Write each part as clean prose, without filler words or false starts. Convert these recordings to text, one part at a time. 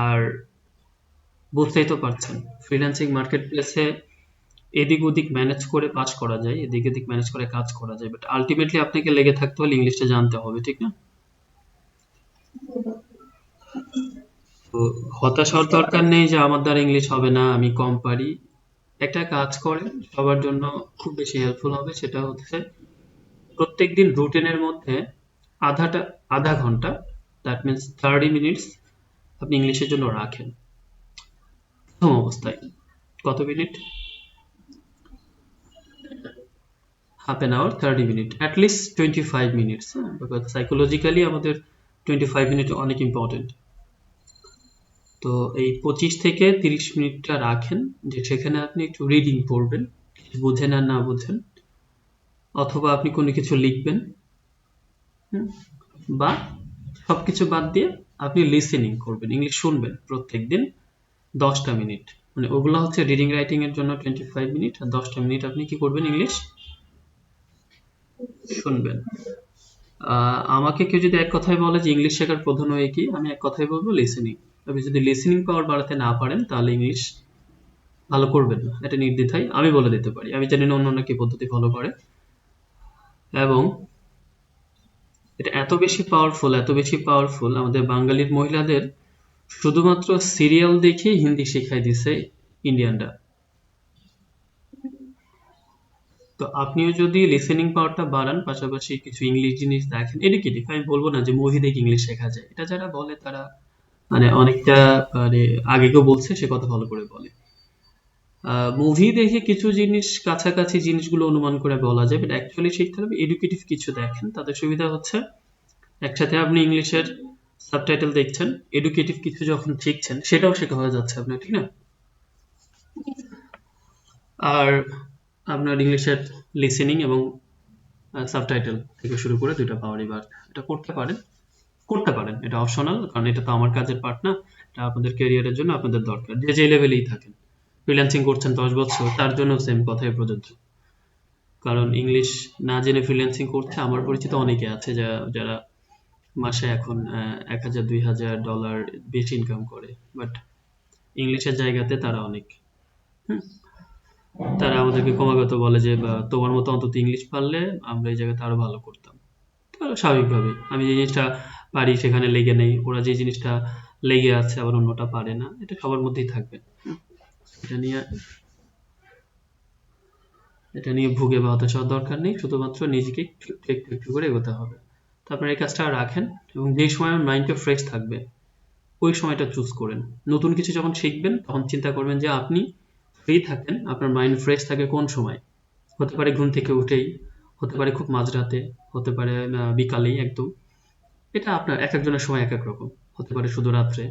আর বুঝতেই তো পারছেন, ফ্রিল্যান্সিং মার্কেট প্লেসে এদিক ওদিক ম্যানেজ করে পাস করা যায়, এদিক এদিক ম্যানেজ করে কাজ করা যায়, বাট আলটিমেটলি আপনাকে লেগে থাকতে হলে ইংলিশটা জানতে হবে, ঠিক না? তো হতাশ হওয়ার দরকার নেই যে আমার দ্বারা ইংলিশ হবে না, আমি কম পারি। একটা কাজ করেন, সবার জন্য খুব বেশি হেল্পফুল হবে, সেটা হচ্ছে প্রত্যেকদিন রুটিনের মধ্যে আধাটা আধা ঘন্টা, দ্যাট মিনস 30 মিনিটস আপনি ইংলিশের জন্য রাখেন প্রথম অবস্থায়। কত minute? Half an hour, 30 minute, at least 25 minutes. হ্যাঁ, বিকজ সাইকোলজিক্যালি আমাদের 25 মিনিট অনেক ইম্পর্টেন্ট। তো এই 25 থেকে 30 মিনিটটা রাখেন, যে সেখানে আপনি একটু রিডিং পড়বেন, বুঝেন আর না বুঝেন, অথবা আপনি কোনো কিছু লিখবেন, হুম, বা সবকিছু বাদ দিয়ে আপনি লিসেনিং করবেন, ইংলিশ শুনবেন প্রত্যেকদিন 10টা মিনিট। মানে ওগুলো হচ্ছে রিডিং রাইটিং এর জন্য 25 মিনিট, আর 10টা মিনিট আপনি কি করবেন? ইংলিশ শুনবেন। আমাকে কেউ যদি এক কথায় বলে যে ইংলিশ শেখার প্রধান ওয়ে কি, আমি এক কথায় বলবো লিসেনিং। আপনি যদি লিসেনিং পাওয়ার বাড়াতে না পারেন তাহলে ইংলিশ ভালো করবেন না, এটা নির্দ্বিধায় আমি বলে দিতে পারি। আমি জানি না অন্য কি পদ্ধতি ফলো করে, এবং এটা এত বেশি পাওয়ারফুল আমাদের বাঙালির মহিলাদের শুধুমাত্র সিরিয়াল দেখে হিন্দি শিখাই দিছে ইন্ডিয়ানরা। তো আপনিও যদি লিসেনিং পাওয়ারটা বাড়ান, পাশাপাশি কিছু ইংলিশ জিনিস দেখেন, এডুকেটিভ, আমি বলবো না যে মুভি দেখে ইংলিশ শেখা যায়, এটা যারা বলে তারা মানে অনেকটা মানে আগে কেউ বলছে সে কথা ফলো করে বলে। মুভি দেখে কিছু জিনিস, কাছাকাছি জিনিসগুলো অনুমান করে বলা যায়, বাট অ্যাকচুয়ালি শিখতে হবে এডুকেটিভ কিছু দেখেন, তাদের সুবিধা হচ্ছে একসাথে আপনি ইংলিশের সাবটাইটেল দেখছেন, এডুকেটিভ কিছু যখন শিখছেন সেটাও শেখা হয়ে যাচ্ছে আপনার, ঠিক না? আর আপনার ইংলিশের লিসেনিং এবং সাবটাইটেল থেকে শুরু করে দুইটা পাওয়ারই বার, এটা করতে পারেন, এটা অপশনাল, কারণ এটা তো আমার কাজের পার্ট না, এটা আপনাদের ক্যারিয়ারের জন্য আপনাদের দরকার, যে যে লেভেলেই থাকেন। ফ্রিল্যান্সিং করছেন 10 বছর, তার জন্য সেম কথাই প্রযোজ্য। কারণ ইংলিশ না জেনে ফ্রিল্যান্সিং করছে আমার পরিচিত অনেকে আছে, যারা মাসে এখন 1,000 2,000 ডলার বেশি ইনকাম করে, বাট ইংলিশের জায়গাতে তারা অনেক, হুম, তারা আমাদেরকে ক্রমাগত বলে যে তোমার মতো অন্তত ইংলিশ পারলে আমরা এই জায়গাতে আরো ভালো করতাম। তাহলে স্বাভাবিকভাবে আমি যে জিনিসটা পারি সেখানে লেগে নেই, ওরা যে জিনিসটা লেগে আছে আবার অন্যটা পারে না, এটা সবার মধ্যেই থাকবে। এটা নিয়ে এটা নিয়ে ভুগে বা হতাশ হওয়ার দরকার নেই, শুধুমাত্র নিজেকে একটু একটু একটু করে এগোতে হবে। তো আপনারা এই কাজটা রাখেন, এবং যে সময় মাইন্ডটা ফ্রেশ থাকবে ওই সময়টা চুজ করেন। নতুন কিছু যখন শিখবেন তখন চিন্তা করবেন যে আপনি ফ্রি থাকেন, আপনার মাইন্ড ফ্রেশ থাকে কোন সময়। হতে পারে ঘুম থেকে উঠেই, হতে পারে খুব মাঝরাতে, হতে পারে বিকালেই একদম। এটা আপনার এক একজনের সময় এক এক রকম, হতে পারে শুধু রাত্রে।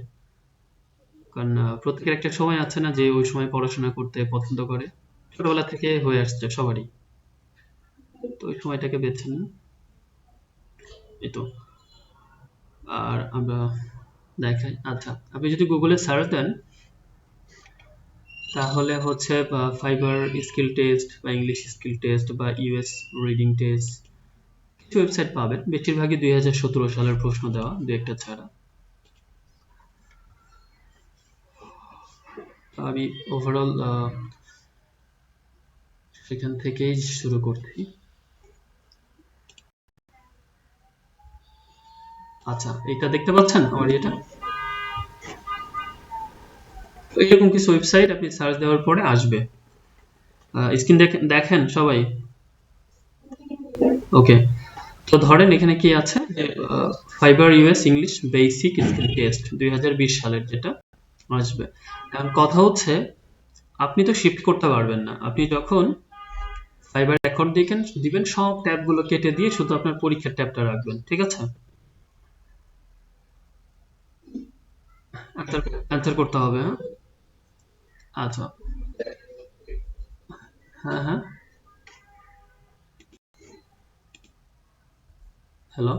কারণ প্রত্যেকের একটা সময় আছে না, যে ওই সময় পড়াশোনা করতে পছন্দ করে, ছোটবেলা থেকে হয়ে আসছে সবারই। তো ওই সময়টাকে বেছে নিন, এই তো। আর আমরা দেখাই, আচ্ছা, আপনি যদি গুগলে সার্চ দেন তাহলে হচ্ছে ফাইবার স্কিল টেস্ট বা ইংলিশ স্কিল টেস্ট বা ইউএস রিডিং টেস্ট, কিছু ওয়েবসাইট পাবেন, বেশিরভাগই 2017 সালের প্রশ্ন দেওয়া, দু একটা ছাড়া। আমি ওভারঅল সেখান থেকেই শুরু করছি। আচ্ছা, এটা দেখতে পাচ্ছেন আমার এটা? তো এরকম কিছু ওয়েবসাইট আপনি সার্চ দেওয়ার পরে আসবে, স্ক্রিন দেখেন সবাই? ওকে। তো ধরেন এখানে কি আছে যে fibre US English basic skill test 2020 সালের যেটা আসবে। এখন কথা হচ্ছে আপনি তো শিফট করতে পারবেন না, আপনি যখন ফাইবার অ্যাকাউন্ট দিবেন সব ট্যাবগুলো কেটে দিয়ে শুধু আপনার পরীক্ষার ট্যাবটা রাখবেন, ঠিক আছে? অ্যান্সার করতে হবে, হ্যাঁ। আচ্ছা, হ্যাঁ হ্যাঁ, হ্যালো।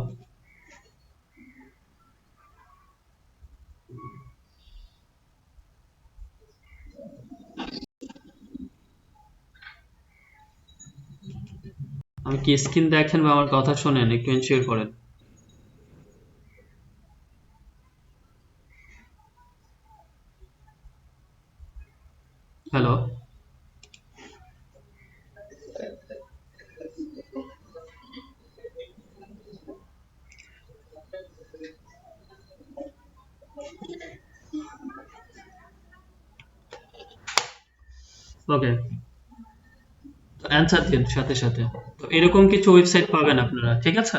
আমি কি স্ক্রিন দেখেন বা আমার কথা শোনেন, একটু এনশিওর করেন। হ্যালো। ওকে, অ্যান্সার দিন সাথে সাথে। তো এরকম কিছু ওয়েবসাইট পাবেন আপনারা, ঠিক আছে?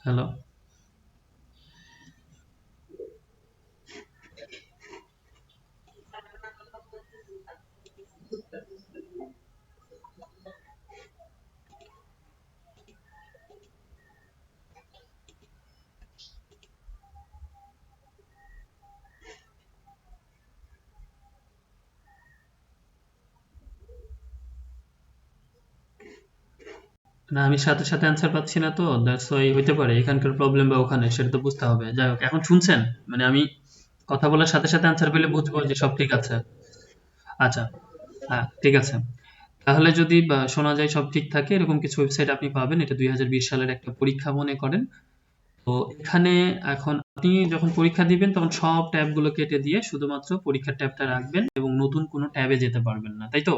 হ্যালো। না, আমি সাথে সাথে অ্যান্সার পাচ্ছি না, তো দ্যাটস ওয়াই হইতে পারে এখানকার প্রবলেম বা ওখানে, সেটা তো বুঝতে হবে। যাই হোক, এখন শুনছেন? মানে আমি কথা বলার সাথে সাথে অ্যান্সার পেলে বুঝবো যে সব ঠিক আছে। আচ্ছা, হ্যাঁ ঠিক আছে। তাহলে যদি শোনা যায় সব ঠিক থাকে, এরকম কিছু ওয়েবসাইট আপনি পাবেন। এটা 2020 সালের একটা পরীক্ষা মনে করেন। তো এখানে এখন আপনি যখন পরীক্ষা দিবেন তখন সব ট্যাবগুলো কেটে দিয়ে শুধুমাত্র পরীক্ষার ট্যাবটা রাখবেন এবং নতুন কোনো ট্যাবে যেতে পারবেন না, তাই তো?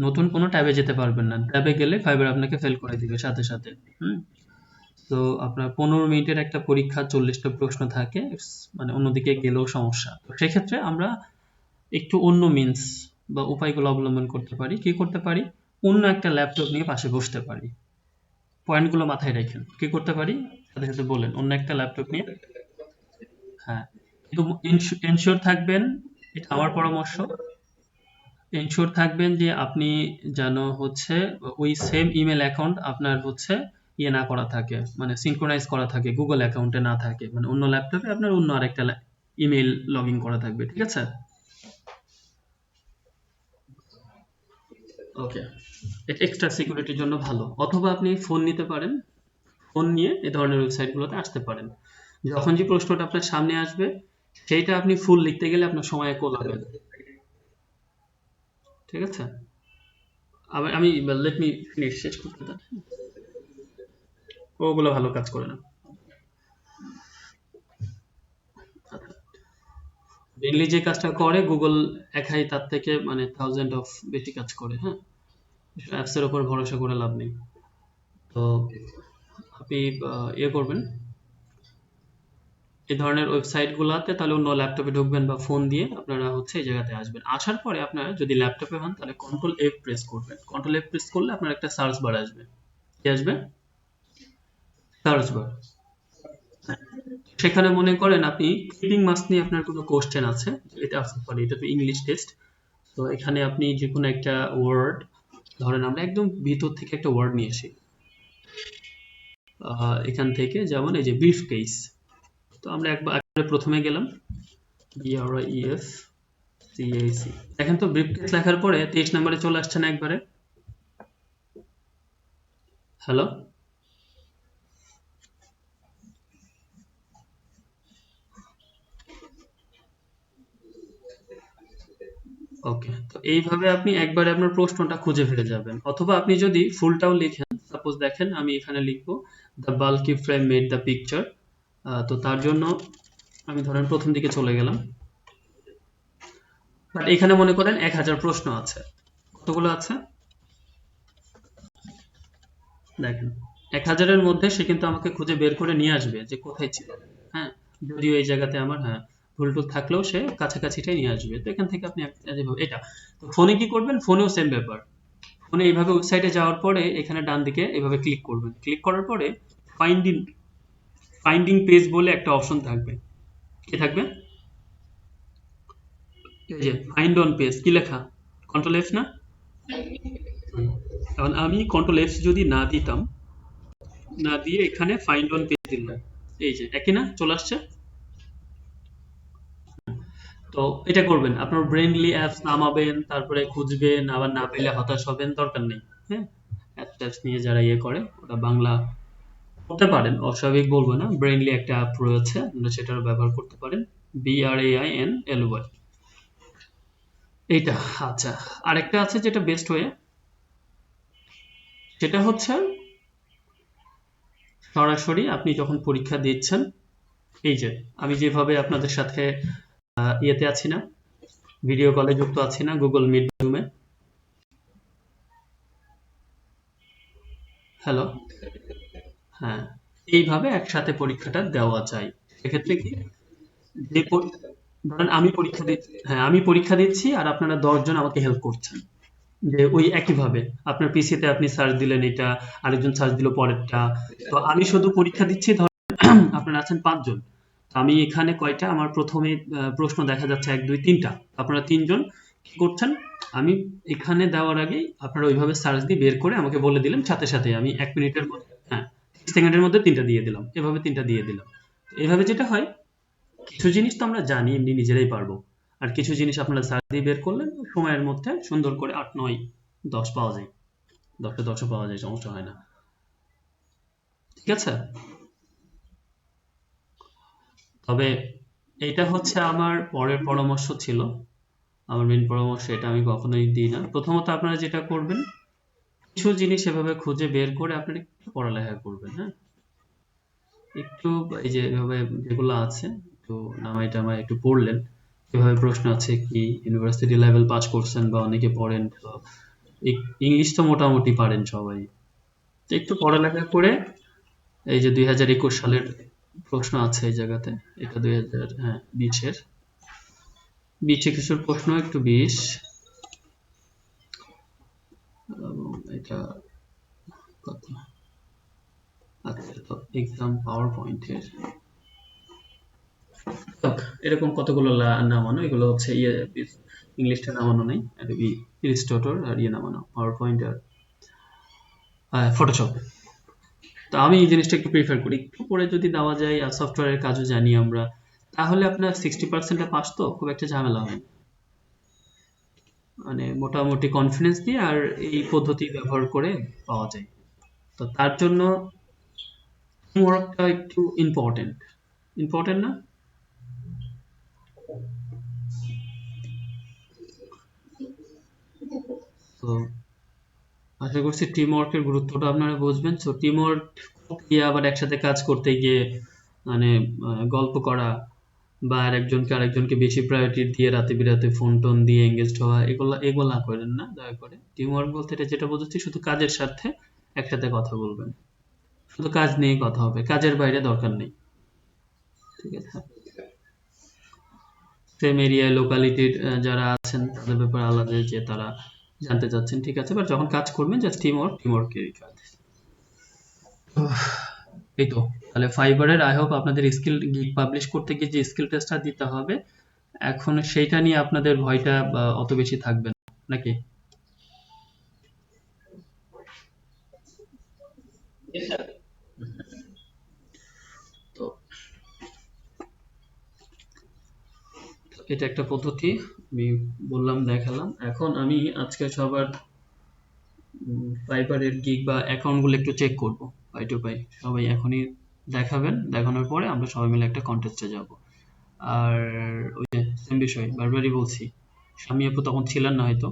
নতুন কোনো ট্যাবে যেতে পারবেন না, ট্যাবে গেলে ফাইবার আপনাকে ফেল করে দিবে সাথে সাথে। হুম। তো আপনার 15 মিনিটের একটা পরীক্ষা, 40টা প্রশ্ন থাকে, মানে অন্যদিকে গেলেও সমস্যা। তো সেক্ষেত্রে আমরা একটু অন্য মিনস বা উপায়গুলো অবলম্বন করতে পারি। কি করতে পারি? অন্য একটা ল্যাপটপ নিয়ে পাশে বসতে পারি। পয়েন্টগুলো মাথায় রাখেন। কি করতে পারি? সাথে সাথে বলেন। অন্য একটা ল্যাপটপ নিয়ে, হ্যাঁ, কিন্তু এনশিওর থাকবেন, এটা আমার পরামর্শ, এনশিওর থাকবেন যে আপনি যেন হচ্ছে ওই সেম ইমেল অ্যাকাউন্ট আপনার হচ্ছে ইয়ে না করা থাকে, মানে সিনক্রোনাইজ করা থাকে, গুগল অ্যাকাউন্টে না থাকে, মানে অন্য ল্যাপটপে আপনার অন্য আরেকটা ইমেল লগ ইন করা থাকবে, ঠিক আছে? ওকে, এটা এক্সট্রা সিকিউরিটির জন্য ভালো। অথবা আপনি ফোন নিতে পারেন, ফোন নিয়ে এ ধরনের ওয়েবসাইটগুলোতে আসতে পারেন। যখন যে প্রশ্নটা আপনার সামনে আসবে সেইটা আপনি ফুল লিখতে গেলে আপনার সময় কোলাবে না, ঠিক আছে? আবার আমি, লেট মি ফিনিশ, শেষ করতে দেন। ওগুলো ভালো কাজ করে না। মেইনলি যে কাজটা করে গুগল একাই তার থেকে মানে থাউজেন্ড অফ বেশি কাজ করে, হ্যাঁ। অ্যাপস এর উপর ভরসা করে লাভ নেই। তো আপনি ইয়ে করবেন এই ধরনের ওয়েবসাইট গুলাতে, তাহলে অন্য ল্যাপটপে ঢুকবেন বা ফোন দিয়ে আপনারা হচ্ছে এই জায়গাতে আসবেন। আসার পরে আপনারা যদি ল্যাপটপে হন তাহলে কন্ট্রোল এফ প্রেস করবেন। কন্ট্রোল এফ প্রেস করলে আপনার একটা সার্চ বার আসবে। কি আসবে? Search bar. সেখানে মনে করেন আপনি ক্লিপিং মাস্ক নিয়ে আপনার কোনো কোশ্চেন আছে, এটা সরি, এটা তো ইংলিশ টেস্ট। তো এখানে আপনি যে কোনো একটা ওয়ার্ড, ধরেন আমরা একদম ভিতর থেকে একটা ওয়ার্ড নিয়ে আসি। এখান থেকে যেমন এই যে ব্রিফ কেস, তো আমরা একবারে প্রথমে গেলাম, BREF CAC। দেখেন তো ব্রিফ কেস লেখার পরে 23 নম্বরে চলে আসছে না একবারে? হ্যালো। ওকে, তো এইভাবে আপনি একবারে আপনার প্রশ্নটা খুঁজে ফেলে যাবেন। অথবা আপনি যদি ফুলটাও লিখেন, সাপোজ দেখেন আমি এখানে লিখবো the bulky frame made the picture. তো তার জন্য আমি ধরেন প্রথম দিকে চলে গেলাম, বাট এখানে মনে করেন 1000 প্রশ্ন আছে। কতগুলো আছে? দেখেন, 1000-এর মধ্যে সে কিন্তু আমাকে খুঁজে বের করে নিয়ে আসবে যে কোথায় ছিল। হ্যাঁ, যদিও এই জায়গাতে আমার, হ্যাঁ, ভুল টুল থাকলেও সে কাছাকাছিটাই নিয়ে আসবে। তো এখান থেকে আপনি যেভাবে এটা, তো ফোনে কি করবেন? ফোনেও সেম ব্যাপার। ফোনে এইভাবে ওয়েবসাইটে যাওয়ার পরে এখানে ডান দিকে এভাবে ক্লিক করবেন। ক্লিক করার পরে ফাইন্ডিং ফাইন্ডিং পেজ বলে একটা অপশন থাকবে। কি থাকবে? এই যে ফাইন্ড অন পেজ, কি লেখা? কন্ট্রোল এফ না? এখন আমি কন্ট্রোল এফ যদি না দিতাম, না দিয়ে এখানে ফাইন্ড অন পেজ দিলাম, এই যে একই না চলে আসছে। তো এটা করবেন, আপনার ব্রেনলি অ্যাপস নামাবেন, তারপরে খুঁজবেন, আবার না পেলে হতাশ হবেন, দরকার নেই। হ্যাঁ, অ্যাপস ট্যাপস নিয়ে যারা ইয়ে করে ওটা বাংলা করতে পারেন, অস্বাভাবিক বলবো না। ব্রেনলি একটা অ্যাপ রয়েছে, আপনারা সেটার ব্যবহার করতে পারেন। BRAINLY, এইটা। আচ্ছা, আরেকটা আছে যেটা বেস্ট ওয়ে, সেটা হচ্ছে সরাসরি আপনি যখন পরীক্ষা দিচ্ছেন, এই যে আমি যেভাবে আপনাদের সাথে ইয়েতে আছি না, ভিডিও কলে যুক্ত আছি না, গুগল মিট, জুমে। হ্যালো। হ্যাঁ, এইভাবে একসাথে পরীক্ষাটা দেওয়া যায়। সেক্ষেত্রে কি, যে ধরেন আমি পরীক্ষা দিচ্ছি, হ্যাঁ আমি পরীক্ষা দিচ্ছি আর আপনারা 10 জন আমাকে হেল্প করছেন, যে ওই একইভাবে আপনার পিসিতে আপনি সার্চ দিলেন এটা, আরেকজন সার্চ দিল পরেরটা। তো আমি শুধু পরীক্ষা দিচ্ছি, ধরেন আপনারা আছেন 5 জন, আমি এখানে কয়টা, আমার প্রথমে প্রশ্ন দেখা যাচ্ছে 1 2 3টা, আপনারা 3 জন কি করছেন, আমি এখানে দেওয়ার আগেই আপনারা ওইভাবে সার্চ দিয়ে বের করে আমাকে বলে দিলেন, সাথে সাথে আমি 1 মিনিটের মধ্যে, হ্যাঁ 30 সেকেন্ডের মধ্যে 3টা দিয়ে দিলাম, এভাবে 3টা দিয়ে দিলাম। এভাবে যেটা হয়, কিছু জিনিস তো আমরা জানি এমনি নিজেরাই পারবো, আর কিছু জিনিস আপনারা সার্চ দিয়ে বের করলেন, সময়ের মধ্যে সুন্দর করে 8 9 10 পাওয়া যায়, 10 10ও পাওয়া যায়, সমস্যা হয় না। ঠিক আছে। তবে এটা হচ্ছে আমার পরের পরামর্শ ছিল, আমার মেন পরামর্শ এটা আমি কখনোই দিই না। প্রথমত আপনারা যেটা করবেন, কিছু জিনিস এভাবে খুঁজে বের করে আপনারা একটু পড়ালেখা করবেন, হ্যাঁ একটু, এই যে এভাবে যেগুলো আছে একটু নামাই টামাই একটু পড়লেন, এভাবে প্রশ্ন আছে কি, ইউনিভার্সিটি লেভেল পাস করছেন বা অনেকে পড়েন, তো ইংলিশ তো মোটামুটি পারেন সবাই, তো একটু পড়ালেখা করে, এই যে 2021 সালের প্রশ্ন আছে এই জায়গাতে, এটা 2020-এর 20-21 প্রশ্ন, একটু 20, এবং এটা কত, আচ্ছা তো এক্সাম পাওয়ার পয়েন্টের এরকম কতগুলো নামানো, এগুলো হচ্ছে ইয়ে, ইংলিশটা নামানো নেই, আর ইলিস্ট্রেটর আর ইয়ে নামানো, পাওয়ার পয়েন্ট আর ফটোশপ। তো আমি এই জিনিসটা একটু প্রিফার করি, একটু পরে যদি দেওয়া যায়, আর সফটওয়্যারের কাজও জানি আমরা, তাহলে আপনার 60% পাস, তো খুব একটা ঝামেলা হয় না। মানে মোটামুটি কনফিডেন্স দিয়ে আর এই পদ্ধতি ব্যবহার করে পাওয়া যায়। তো তার জন্য হোমওয়ার্কটা একটু ইম্পর্টেন্ট, ইম্পর্টেন্ট না? তো আশা করছি টিম ওয়ার্কের গুরুত্বটা আপনারা বুঝবেন। সো টিম ওয়ার্ক দিয়ে আবার একসাথে কাজ করতে গিয়ে মানে গল্প করা, বা আরেকজনকে আরেকজনকে বেশি প্রায়োরিটি দিয়ে রাতে বিরাতে ফোন টোন দিয়ে এঙ্গেজড হওয়া, এগুলা করেন না দয়া করে। টিম ওয়ার্ক বলতে এটা যেটা বোঝাচ্ছি, শুধু কাজের স্বার্থে একসাথে কথা বলবেন, শুধু কাজ নিয়ে কথা হবে, কাজের বাইরে দরকার নেই। ঠিক আছে। সেম এরিয়ায় লোকালিটির যারা আছেন তাদের ব্যাপারে আলাদা, যে তারা জানতে চাচ্ছেন, ঠিক আছে, বাট যখন কাজ করবেন জাস্ট টিম ওয়ার্ক, টিম ওয়ার্কেরই কাজ। এই তো, তাহলে ফাইবারের আই হোপ আপনাদের স্কিল গিগ পাবলিশ করতে গিয়ে যে স্কিল টেস্টটা দিতে হবে, এখন সেইটা নিয়ে আপনাদের ভয়টা অত বেশি থাকবে না, নাকি? তো এটা একটা পদ্ধতি আমি বললাম, দেখালাম। এখন আমি আজকে সবার ফাইবারের গিগ বা অ্যাকাউন্ট গুলো একটু চেক করব, পাই টু পাই। সবাই এখনই দেখাবেন, দেখানোর পরে আমরা সবাই মিলে একটা কন্টেস্টে যাব। আর ওই যে সেম বিষয় বারবারই বলছি, স্বামী আপু তখন ছিলেন না হয়তো,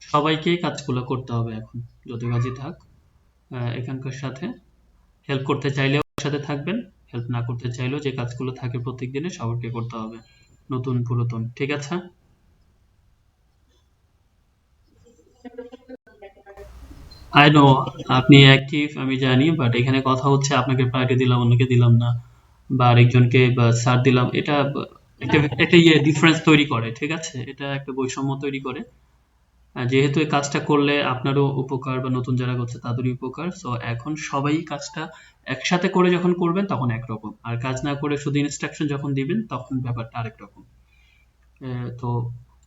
সবাইকেই কাজগুলো করতে হবে এখন, যত কাজই থাক এখানকার সাথে। হেল্প করতে চাইলেও সাথে থাকবেন, হেল্প না করতে চাইলেও যে কাজগুলো থাকে প্রত্যেক দিনে সবাইকে করতে হবে, নতুন পুরাতন, ঠিক আছে? আই নো আপনি অ্যাক্টিভ আমি জানি, বাট এখানে কথা হচ্ছে আপনাকে প্রায়োরিটি দিলাম অন্যকে দিলাম না, বা আরেকজনকে বা ছাড় দিলাম, এটা একটা একটা ইয়ে ডিফারেন্স তৈরি করে, ঠিক আছে, এটা একটা বৈষম্য তৈরি করে। যেহেতু এই কাজটা করলে আপনারও উপকার, বা নতুন যারা করছে তাদেরই উপকার, সো এখন সবাই কাজটা একসাথে করে যখন করবেন তখন একরকম, আর কাজ না করে শুধু ইনস্ট্রাকশন যখন দিবেন তখন ব্যাপারটা আরেক রকম। তো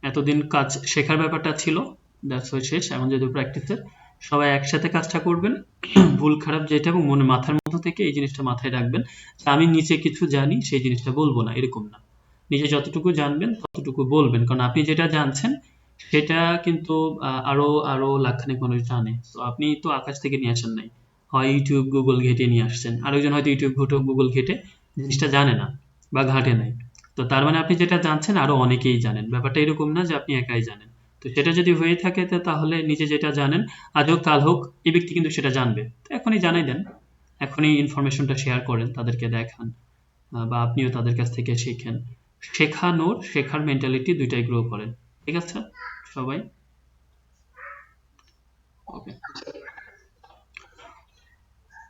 এতদিন কাজ শেখার ব্যাপারটা ছিল, দ্যাটস ওয়াই শেষ, এখন যেহেতু প্র্যাকটিসের, সবাই একসাথে কাজটা করবেন। ভুল খারাপ যেটা, এবং মনে মাথার মধ্যে থেকে এই জিনিসটা মাথায় রাখবেন, যে আমি নিচে কিছু জানি সেই জিনিসটা বলবো না, এরকম না। নিজে যতটুকু জানবেন ততটুকু বলবেন, কারণ আপনি যেটা জানছেন সেটা কিন্তু আরো আরো লাখখানেক মানুষ জানে। তো আপনি তো আকাশ থেকে নিয়ে আসেন নাই, হয় ইউটিউব গুগল ঘেটে নিয়ে আসছেন, আরেকজন হয়তো ইউটিউব ঘেটে গুগল ঘেটে জিনিসটা জানে না বা ঘাটে নাই। তো তার মানে আপনি যেটা জানছেন আরো অনেকেই জানেন, ব্যাপারটা এরকম না যে আপনি একাই জানেন। তো সেটা যদি হয়ে থাকে তাহলে নিজে যেটা জানেন আজ হোক কাল হোক এই ব্যক্তি কিন্তু সেটা জানবে, তো এখনই জানাই দেন, এখনই ইনফরমেশনটা শেয়ার করেন, তাদেরকে দেখান, বা আপনিও তাদের কাছ থেকে শিখেন। শেখানোর শেখার মেন্টালিটি দুইটাই গ্রো করেন। ঠিক আছে সবাই? ওকে।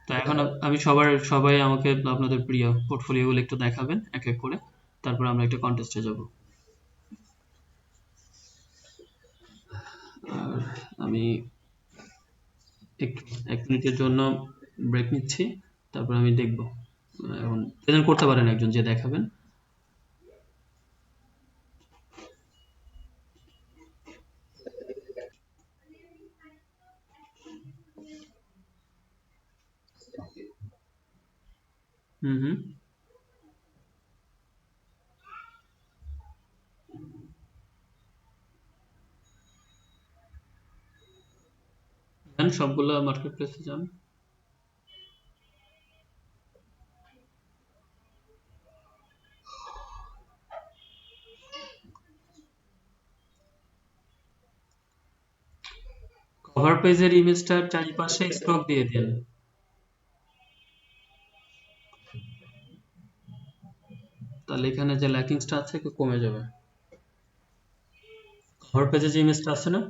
তো এখন আমি সবাই আমাকে আপনাদের প্রিয় পোর্টফোলিওগুলো একটু দেখাবেন এক এক করে, তারপর আমরা একটা কন্টেস্টে যাব। আর আমি একটু 1 মিনিটের জন্য ব্রেক নিচ্ছি, তারপর আমি দেখব। এখন প্রেজেন্ট করতে পারেন একজন যে দেখাবেন। হুম হুম। যান সবগুলো মার্কেট প্লেসে যান। কভার পেজের ইমেজটার চারিপাশে স্ট্রোক দিয়ে দিন। তাহলে এখানে যে ল্যাকিংসটা আছে একটু কমে যাবে। কভার পেজে যে ইমেজটা আছে না,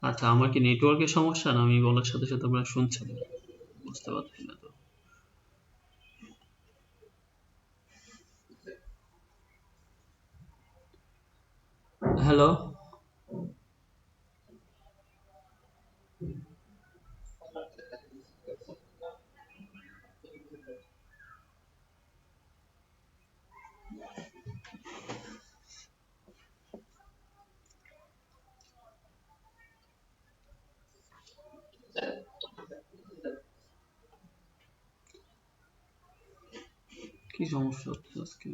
আচ্ছা আমার কি নেটওয়ার্কের সমস্যা, না আমি বলার সাথে সাথে আপনারা শুনছেন? বুঝতে পারছি না তো। হ্যালো। কি সমস্যা হচ্ছে আজকে?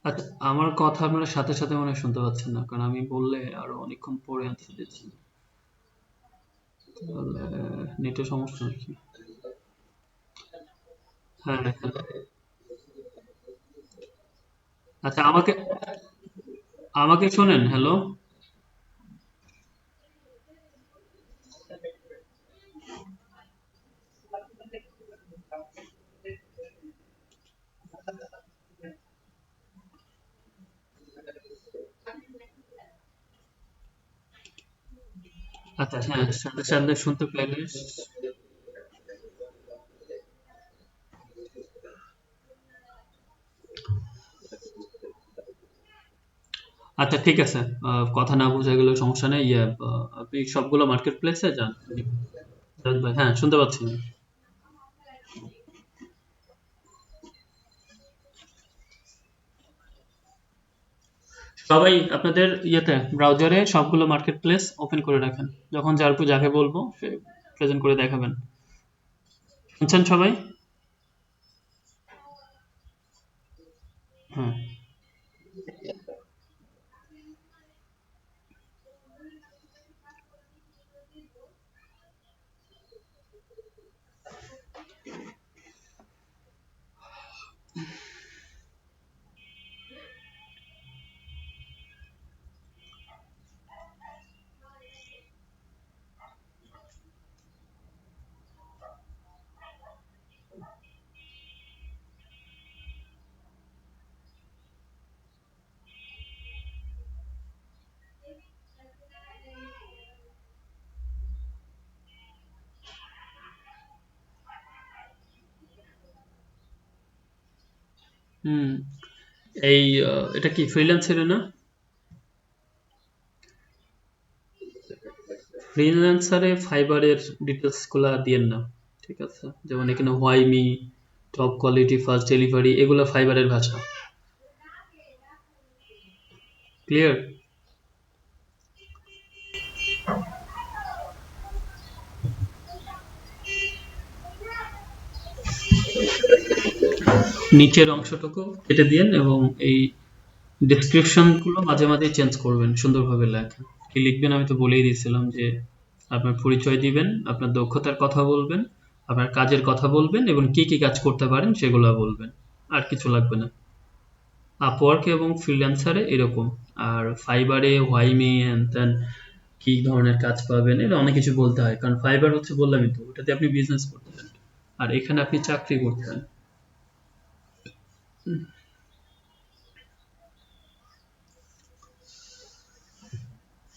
আচ্ছা আমার কথা আপনারা সাথে সাথে মনে হয় শুনতে পাচ্ছেন না, কারণ আমি বললে আরো অনেকক্ষণ পরে অ্যান্সার দিচ্ছি। তাহলে নেটের সমস্যা নাকি? হ্যাঁ হ্যাঁ। আচ্ছা আমাকে আমাকে শোনেন, হ্যালো। আচ্ছা হ্যাঁ, সাথে সাথে শুনতে পেলে। আচ্ছা ঠিক আছে, কথা না বোঝা গেলে সমস্যা নেই। আপনি সবগুলো মার্কেট প্লেসে যান। জান ভাই, হ্যাঁ শুনতে পাচ্ছি। সবাই আপনাদের ইয়েতে ব্রাউজারে সবগুলো মার্কেট প্লেস ওপেন করে রাখেন, যখন যাকে বলবো সে প্রেজেন্ট করে দেখাবেন। শুনছেন সবাই? হ্যাঁ। হুম। এই এটা কি ফ্রিল্যান্সার না? ফ্রিল্যান্সারে ফাইবারের ডিটেলস গুলা দিয়েন না, ঠিক আছে? যেমন এখানে why me, top quality, fast delivery, এগুলো ফাইবারের ভাষা। ক্লিয়ার? নিচের অংশটুকু কেটে দিয়েন এবং এই ডেসক্রিপশন গুলো মাঝে মাঝে চেঞ্জ করবেন, সুন্দরভাবে লেখা। কি লিখবেন আমি তো বলেই দিয়েছিলাম যে আপনার পরিচয় দিবেন, আপনার দক্ষতার কথা বলবেন, আপনার কাজের কথা বলবেন এবং কি কি কাজ করতে পারেন সেগুলো বলবেন, আর কিছু লাগবে না। আপওয়ার্ক এবং ফ্রিল্যান্সারে এরকম, আর ফাইবারে হোয়াই মি এন্ড দেন কি ধরনের কাজ পাবেন, এটা অনেক কিছু বলতে হয়, কারণ ফাইবার হচ্ছে বললামই তো, ওটাতে আপনি বিজনেস করতেছেন আর এখানে আপনি চাকরি করতেছেন।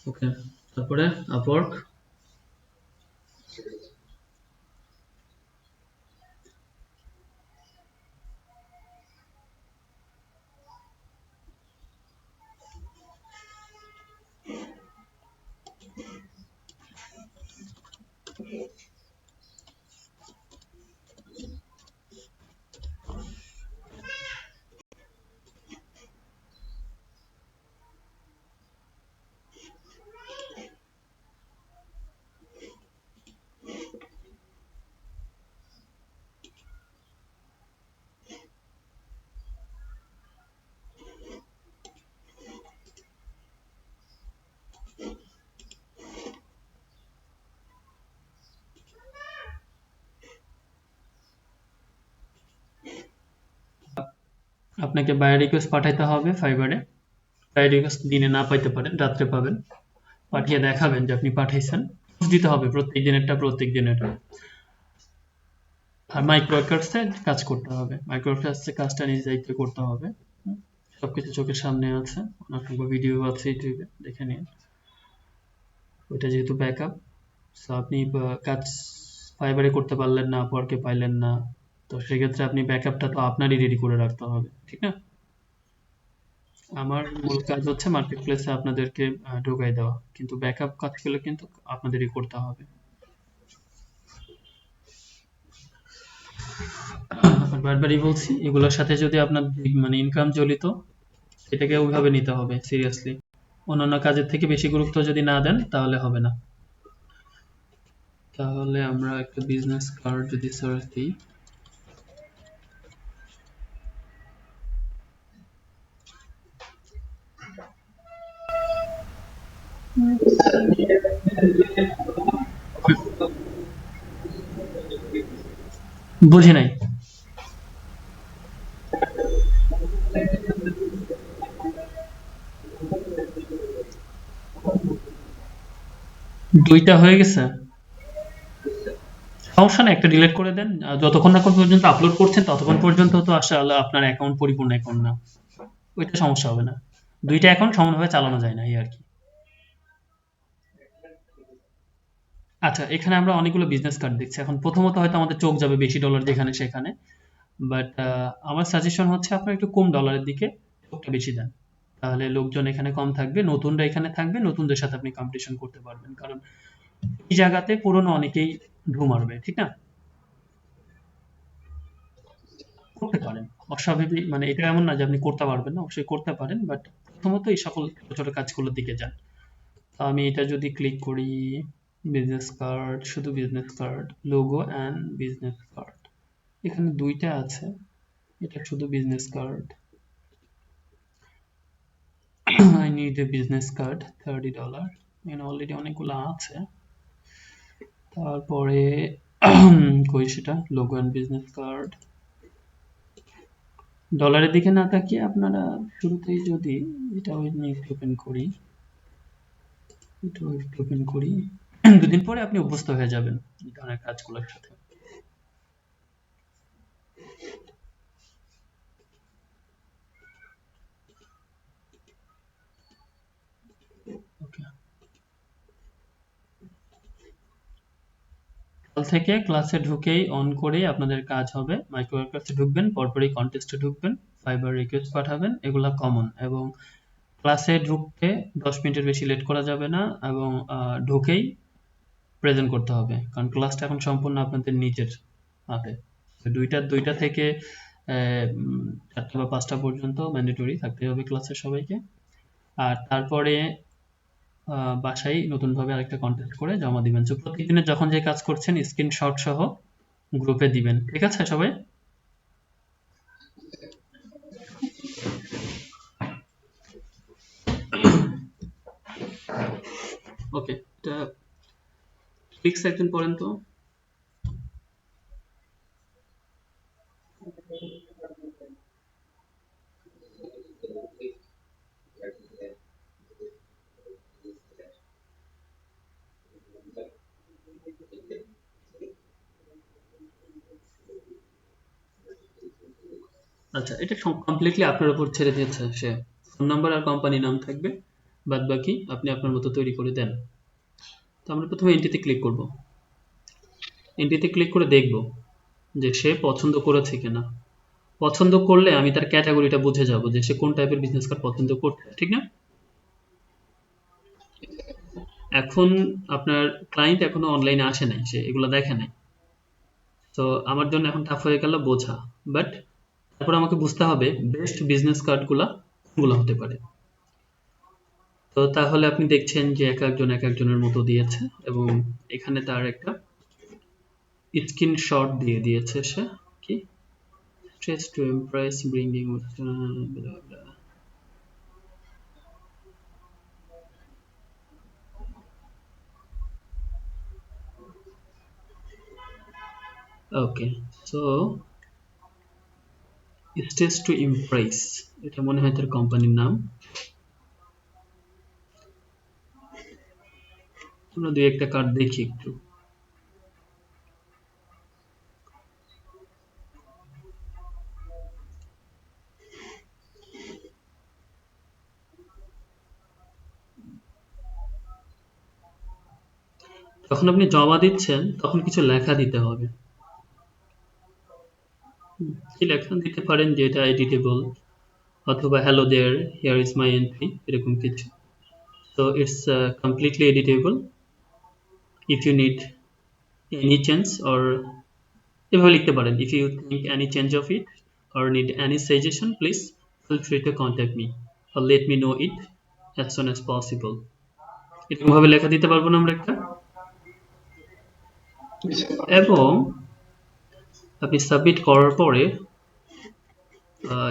ওকে, তারপরে আপওয়ার্ক। আপনাকে বাই রিকোয়েস্ট পাঠাইতে হবে ফাইবারে। বাই রিকোয়েস্ট দিনে না পাইতে পারেন, রাত্রে পাবেন। পাঠিয়ে দেখাবেন যে আপনি পাঠাইছেন, দিতে হবে প্রত্যেক দিনেরটা প্রত্যেক দিনেরটা। আর মাইক্রোওয়ার্কার্সে কাজ করতে হবে, মাইক্রোওয়ার্কার্সে কাজটা নিজ দায়িত্বে করতে হবে। সবকিছু চোখের সামনে আছে, অনেক ভিডিও আছে ইউটিউবে, দেখে নিন। ওইটা যেহেতু ব্যাকআপ, সো আপনি কাজ ফাইবারে করতে পারলেন না, আপওয়ার্কে পাইলেন না, তো সেক্ষেত্রে আপনি ব্যাকআপটা তো আপনারই রেডি করে রাখতে হবে, ঠিক না? আমার মূল কাজ হচ্ছে মার্কেট প্লেসে আপনাদেরকে ঢোকাই দেওয়া, কিন্তু ব্যাকআপ কাজগুলো কিন্তু আপনাদেরই করতে হবে। আর বারবারই বলছি, এগুলোর সাথে যদি আপনার মানে ইনকাম জড়িত, এটাকে ওইভাবে নিতে হবে সিরিয়াসলি। অন্যান্য কাজের থেকে বেশি গুরুত্ব যদি না দেন তাহলে হবে না। তাহলে আমরা একটা বিজনেস কার্ড যদি সার্চ দিই, বুঝি নাই। দুইটা হয়ে গেছে, সমস্যা না, একটা ডিলিট করে দেন। যতক্ষণ না পর্যন্ত আপলোড করছেন ততক্ষণ পর্যন্ত তো আসলে আপনার অ্যাকাউন্ট পরিপূর্ণ অ্যাকাউন্ট না, ওইটা সমস্যা হবে না। দুইটা অ্যাকাউন্ট সমানভাবে চালানো যায় না, এই আর কি। আচ্ছা, এখানে আমরা অনেকগুলো বিজনেস কার্ড দেখছি। এখন প্রথমত হয়তো আমাদের চোখ যাবে বেশি ডলার যেখানে সেখানে, বাট আমার সাজেশন হচ্ছে আপনার একটু কম ডলারের দিকে চোখটা বেশি দেন। তাহলে লোকজন এখানে কম থাকবে, নতুনরা এখানে থাকবে, নতুনদের সাথে আপনি কম্পিটিশন করতে পারবেন, কারণ এই জায়গাতে পুরনো অনেকেই ঢু মারবে, ঠিক না? করতে পারেন, অস্বাভাবিক মানে এটা এমন না যে আপনি করতে পারবেন না, অবশ্যই করতে পারেন, বাট প্রথমত এই সকল ছোট ছোট কাজগুলোর দিকে যান। তো আমি এটা যদি ক্লিক করি, বিজনেস কার্ড, শুধু business card, logo and business card, এখানে দুইটা আছে, এটা শুধু business card. I need a business card, $30, এখানে অলরেডি অনেকগুলো আছে। তারপরে কই সেটা, লোগো অ্যান্ড বিজনেস কার্ড। ডলারের দিকে না তাকিয়ে আপনারা শুরুতেই যদি এটা ওপেন করি, এটা ওপেন করি, দুদিন পরে আপনি অভ্যস্ত হয়ে যাবেন এই ধরনের কাজগুলোর সাথে। ওকে, কাল থেকে ক্লাসে ঢুকেই অন করেই আপনাদের কাজ হবে। মাইক্রোওয়ার্কার্সে ঢুকবেন, পরপরই কন্টেস্টে ঢুকবেন, ফাইবার রিকোয়েস্ট পাঠাবেন, এগুলা কমন। এবং ক্লাসে ঢুকতে 10 মিনিটের বেশি লেট করা যাবে না, এবং ঢুকেই প্রেজেন্ট করতে হবে, কারণ ক্লাসটা এখন সম্পূর্ণ আপনাদের নিজের হাতে। তো দুইটা থেকে 4টা বা 5টা পর্যন্ত ম্যান্ডেটরি থাকতে হবে ক্লাসে সবাইকে। আর তারপরে বাসায় নতুনভাবে আরেকটা কন্টেস্ট করে জমা দিবেন। তো প্রতিদিনের যখন যে কাজ করছেন স্ক্রিনশট সহ গ্রুপে দিবেন, ঠিক আছে সবাই? ওকে, এটা 6 সেকেন্ড পড়েন তো। আচ্ছা, এটা কমপ্লিটলি আপনার উপর ছেড়ে দিয়েছে সে। ফোন নাম্বার আর কোম্পানি নাম থাকবে, বাদ বাকি আপনি আপনার মতো তৈরি করে দেন। তো আমরা প্রথমে এন্ট্রিতে ক্লিক করব। এন্ট্রিতে ক্লিক করে দেখব যে সে পছন্দ করেছে কিনা। পছন্দ করলে আমি তার ক্যাটাগরিটা বুঝে যাব যে সে কোন টাইপের বিজনেস কার্ড পছন্দ করছে, ঠিক না? এখন আপনার ক্লায়েন্ট এখনো অনলাইনে আসে নাই, সে এগুলো দেখে নাই। তো আমার জন্য এখন টাফ হয়ে গেল বোঝা। বাট তারপর আমাকে বুঝতে হবে বেস্ট বিজনেস কার্ডগুলা কোনগুলো হতে পারে। তো তাহলে আপনি দেখছেন যে এক একজন এক একজনের মতো দিয়েছে, এবং এখানে তার একটা স্ক্রিনশট দিয়ে দিয়েছে সে। কি স্ট্রেস টু ইমপ্রেস ব্রিঙ্গিং ওকে। সো স্ট্রেস টু ইমপ্রেস, এটা মনে হয় তার কোম্পানির নাম। আমরা দুই একটা কার্ড দেখি একটু। যখন আপনি জমা দিচ্ছেন তখন কিছু লেখা দিতে হবে। কি লেখা দিতে পারেন যে এটা এডিটেবল, অথবা hello there, here is my entry, এরকম কিছু। So it's completely editable. If you need any change or এভাবে লিখতে পারেন, if you think any change of it or need any suggestion, please feel free to contact me or let me know it as soon as possible. এরকম ভাবে লেখা দিতে পারবো না আমরা একটা। এবং আপনি সাবমিট করার পরে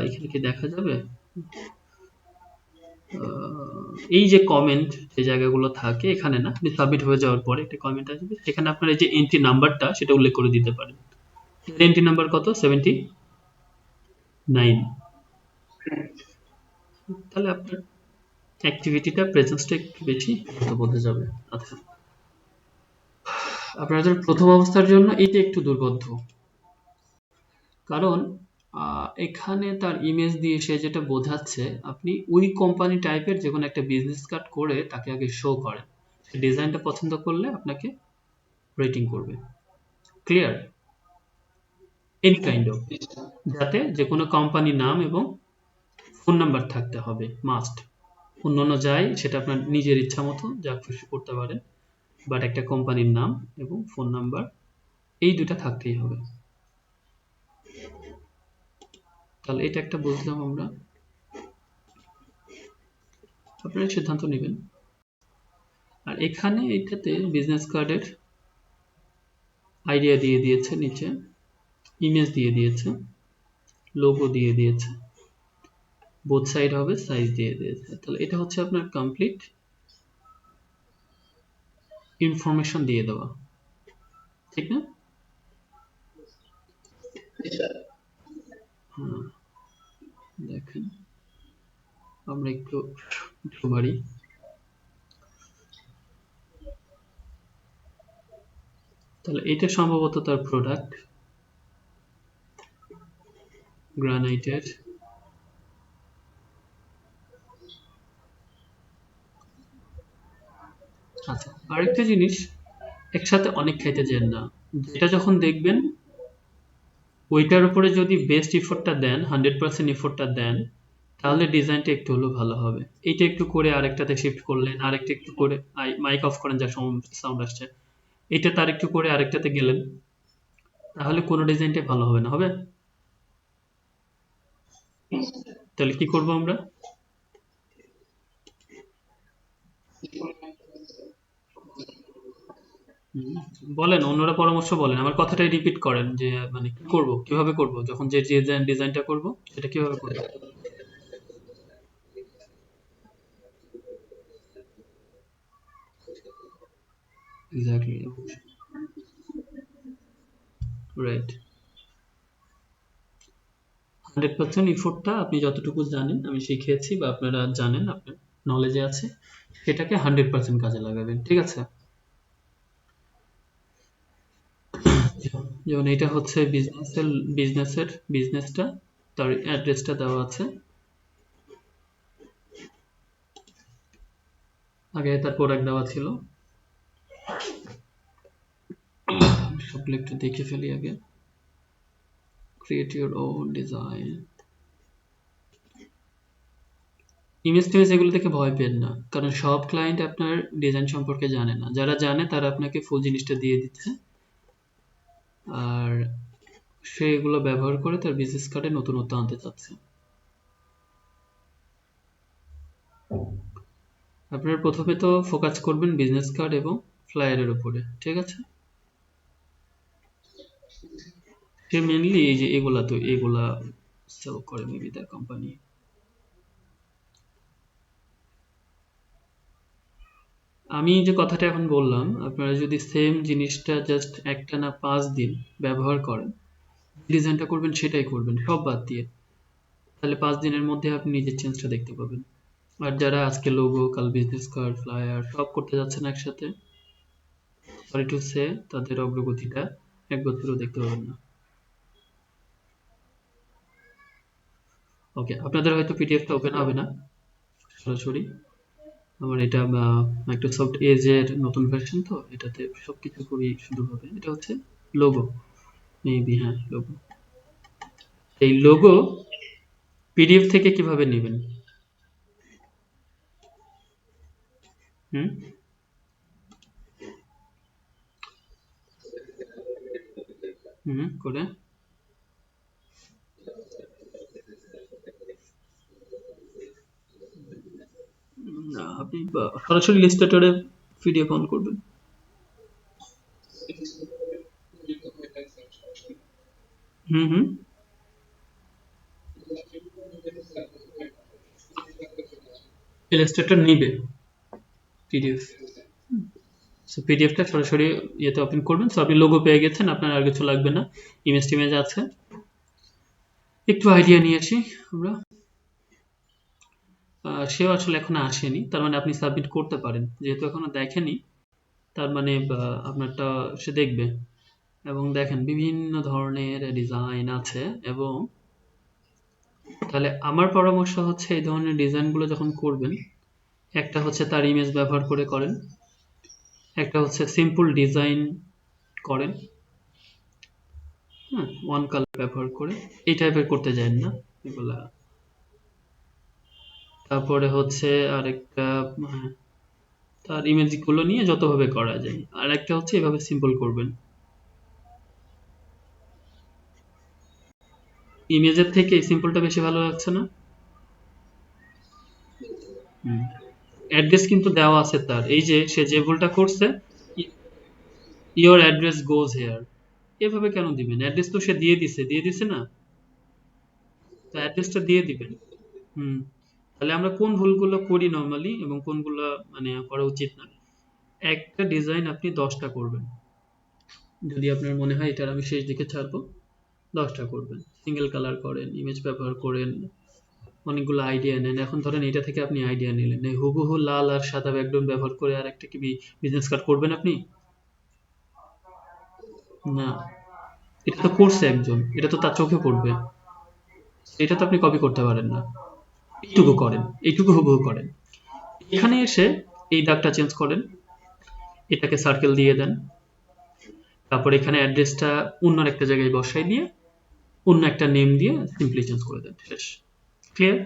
এখানে কি দেখা যাবে, এই যে কমেন্ট যে জায়গাগুলো থাকে এখানে না, আপনি সাবমিট হয়ে যাওয়ার পরে একটা কমেন্ট আসবে, সেখানে আপনার এই যে এন্ট্রি নাম্বারটা সেটা উল্লেখ করে দিতে পারেন। এন্ট্রি নাম্বার কত? 79। তাহলে আপনার অ্যাক্টিভিটিটা প্রেজেন্সটা একটু বেশি বোঝা যাবে। আচ্ছা, আপনাদের প্রথম অবস্থার জন্য এইটা একটু দুর্বোধ্য, কারণ এখানে তার ইমেজ দিয়ে সে যেটা বোঝাচ্ছে আপনি ওই কোম্পানি টাইপের যে কোনো একটা বিজনেস কার্ড করে তাকে আগে শো করেন, সে ডিজাইনটা পছন্দ করলে আপনাকে রেটিং করবে। ক্লিয়ার? এনি কাইন্ড অফ, যাতে যে কোনো কোম্পানির নাম এবং ফোন নাম্বার থাকতে হবে মাস্ট। অন্যান্য যাই সেটা আপনার নিজের ইচ্ছা মতো যা খুশি করতে পারেন, বাট একটা কোম্পানির নাম এবং ফোন নাম্বার এই দুটা থাকতেই হবে। তাহলে এটা একটা বুঝলাম আমরা। আপনারা সিদ্ধান্ত নেবেন। আর এখানে এটাতে বিজনেস কার্ডের আইডিয়া দিয়ে দিয়েছে, নিচে ইমেজ দিয়ে দিয়েছে, লোগো দিয়ে দিয়েছে, বোথ সাইড হবে, সাইজ দিয়ে দিয়েছে। তাহলে এটা হচ্ছে আপনার কমপ্লিট ইনফরমেশন দিয়ে দেওয়া, ঠিক না? হ্যাঁ, দেখেন আমরা একটু বাড়ি। তাহলে এটা সম্ভবত তার প্রোডাক্ট গ্রানাইটের। আচ্ছা, আরেকটা জিনিস, একসাথে অনেক খাইতে যেন না। যেটা যখন দেখবেন ওইটার উপরে যদি বেস্ট ইফোর্টটা দেন, 100% ইফোর্টটা দেন, তাহলে ডিজাইনটা একটু হলেও ভালো হবে। এইটা একটু করে আরেকটাতে শিফট করলেন, আরেকটা একটু করে মাইক অফ করেন যা সাউন্ড আসছে, এটা তার একটু করে আরেকটাতে গেলেন, তাহলে কোনো ডিজাইনটাই ভালো হবে না, হবে? তাহলে কি করব আমরা? হুম, বলেন, অন্যরা পরামর্শ বলেন, আমার কথাটাই রিপিট করেন যে মানে কি করব, কিভাবে করব, যখন যে ডিজাইনটা করব সেটা কিভাবে করব। Exactly, right. 100% ইফোর্টটা আপনি যতটুকু জানেন, আমি শিখিয়েছি বা আপনারা জানেন, আপনার নলেজে আছে, সেটাকে 100% কাজে লাগাবেন, ঠিক আছে? যেমন এটা হচ্ছে বিজনেসের বিজনেসটা, তার অ্যাড্রেসটা দেওয়া আছে, আগে তার প্রোডাক্ট দেওয়া ছিল। সবগুলো একটু দেখে ফেলি আগে। Create your own design. Image টিমেজ এগুলো থেকে ভয় পেন না, কারণ সব ক্লায়েন্ট আপনার ডিজাইন সম্পর্কে জানে না। যারা জানে তারা আপনাকে ফুল জিনিসটা দিয়ে দিচ্ছে, আর সে এগুলো ব্যবহার করে তার বিজনেস কার্ডে নতুনত্ব আনতে চাচ্ছে। আপনার প্রথমে তো ফোকাস করবেন বিজনেস কার্ড এবং ফ্লায়ারের উপরে, ঠিক আছে? সে মেনলি এই যে এগুলা সেল করে মেবি তার কোম্পানি। আমি যে কথাটা এখন বললাম, আপনারা যদি সেম জিনিসটা জাস্ট একটা না 5 দিন ব্যবহার করেন, ডিজাইনটা করবেন সেটাই করবেন সব বাদ দিয়ে, তাহলে 5 দিনের মধ্যে আপনি নিজের চেঞ্জটা দেখতে পাবেন। আর যারা আজকে লোগো, কাল বিজনেস কার্ড, ফ্লায়ার সব করতে যাচ্ছেন একসাথে, সরি টু সে, তাদের অগ্রগতিটা 1 বছরও দেখতে পাবেন না। ওকে, আপনাদের হয়তো পিডিএফটা ওপেন হবে না সরাসরি। আমার এটা মাইক্রোসফট এজ এর নতুন ভার্সন, তো এটাতে সবকিছু খুবই সুন্দরভাবে। এটা হচ্ছে লোগো, মেবি, হ্যাঁ লোগো। এই লোগো পিডিএফ থেকে কিভাবে নেবেন? হুম হুম করে না, আপনি সরাসরি ইলিস্ট্রেটরে পিডিএফ অন করবেন। হুম হুম ইলিস্ট্রেটর নিবে পিডিএফ। সো পিডিএফটা সরাসরি ইয়েতে ওপেন করবেন। সো আপনি লোগো পেয়ে গেছেন, আপনার আর কিছু লাগবে না। ইমেজ টিমেজ আছে। একটু আইডিয়া নিয়ে আসি আমরা। সেও আসলে এখনো আসেনি, তার মানে আপনি সাবমিট করতে পারেন। যেহেতু এখনো দেখেনি, তার মানে আপনারটা সে দেখবে। এবং দেখেন বিভিন্ন ধরনের ডিজাইন আছে। এবং তাহলে আমার পরামর্শ হচ্ছে, এই ধরনের ডিজাইনগুলো যখন করবেন, একটা হচ্ছে তার ইমেজ ব্যবহার করে করেন, একটা হচ্ছে সিম্পল ডিজাইন করেন, হ্যাঁ, ওয়ান কালার ব্যবহার করে। এই টাইপের করতে যান না এগুলা। তারপরে হচ্ছে আরেকটা, হ্যাঁ, তার ইমেজগুলো নিয়ে যতভাবে করা যায়। আর একটা হচ্ছে এভাবে সিম্পল করবেন। ইমেজের থেকে এই সিম্পলটা বেশি ভালো লাগছে না? অ্যাড্রেস কিন্তু দেওয়া আছে তার, এই যে সে যে ভুলটা করছে, ইওর অ্যাড্রেস গোজ হেয়ার, এভাবে কেন দিবেন? অ্যাড্রেস তো সে দিয়ে দিছে না? তো অ্যাড্রেসটা দিয়ে দিবেন। হুম তাহলে আমরা কোন ভুলগুলো করি নর্মালি এবং কোনগুলো মানে করা উচিত না। একটা ডিজাইন আপনি 10টা করবেন, যদি আপনার মনে হয় এটার আমি শেষ দিকে ছাড়বো, 10টা করবেন। সিঙ্গেল কালার করেন, ইমেজ ব্যবহার করেন, অনেকগুলো আইডিয়া নেন। এখন ধরেন এটা থেকে আপনি আইডিয়া নিলেন, এই হুবহু লাল আর সাদা ব্যাকগ্রাউন্ড ব্যবহার করে আর একটা কি বিজনেস কার্ড করবেন আপনি? না, এটা তো করছে একজন, এটা তো তার চোখে পড়বে। এটা তো আপনি কপি করতে পারেন না। এইটুকু করেন, এইটুকু হুবহু করেন। এখানে এসে এই দাগটা চেঞ্জ করেন, এটাকে সার্কেল দিয়ে দেন। তারপর এখানে অ্যাড্রেসটা অন্য একটা জায়গায় বসাই দিয়ে অন্য একটা নেম দিয়ে সিম্পলি চেঞ্জ করে দেন, শেষ। ক্লিয়ার?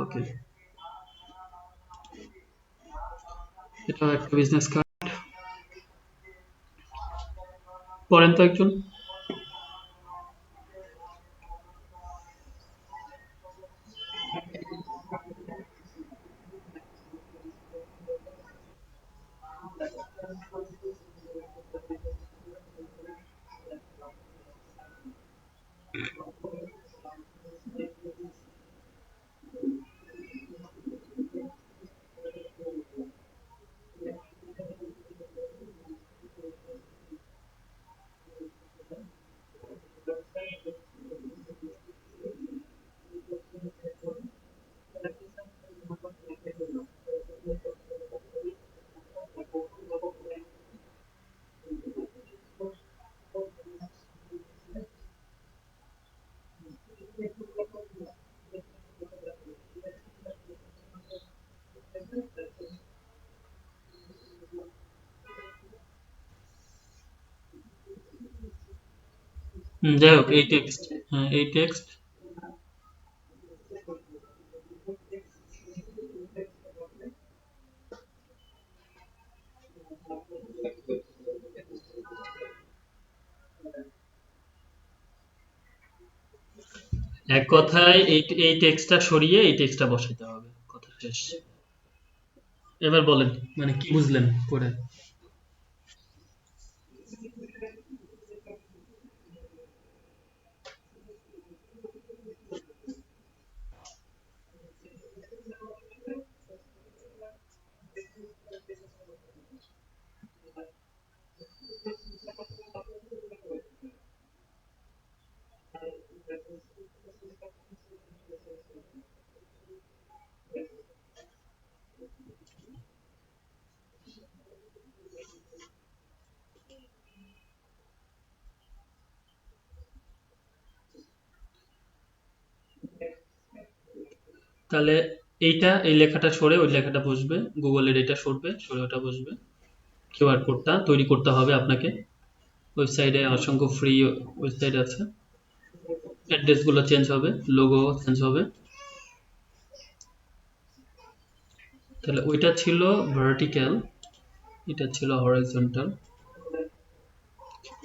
ওকে, এটা একটা বিজনেস কার্ড। করেন তো একজন। যাই হোক এই টেক্সট, হ্যাঁ এই টেক্সট এক কথায় এই টেক্সটটা সরিয়ে এই টেক্সটটা বসাতে হবে, কথা শেষ। এবার বলেন, মানে কি বুঝলেন করে? তাহলে এই লেখাটা সরে ওই লেখাটা বসবে, গুগলের এটা সরবে, সরে ওটা বসবে। কিউআর কোডটা তৈরি করতে হবে আপনাকে। ওয়েবসাইটে অসংখ্য ফ্রি ওয়েবসাইট আছে। অ্যাড্রেস গুলো চেঞ্জ হবে, লোগো চেঞ্জ হবে। তাহলে ওইটা ছিল ভার্টিক্যাল, এটা ছিল হরাইজন্টাল,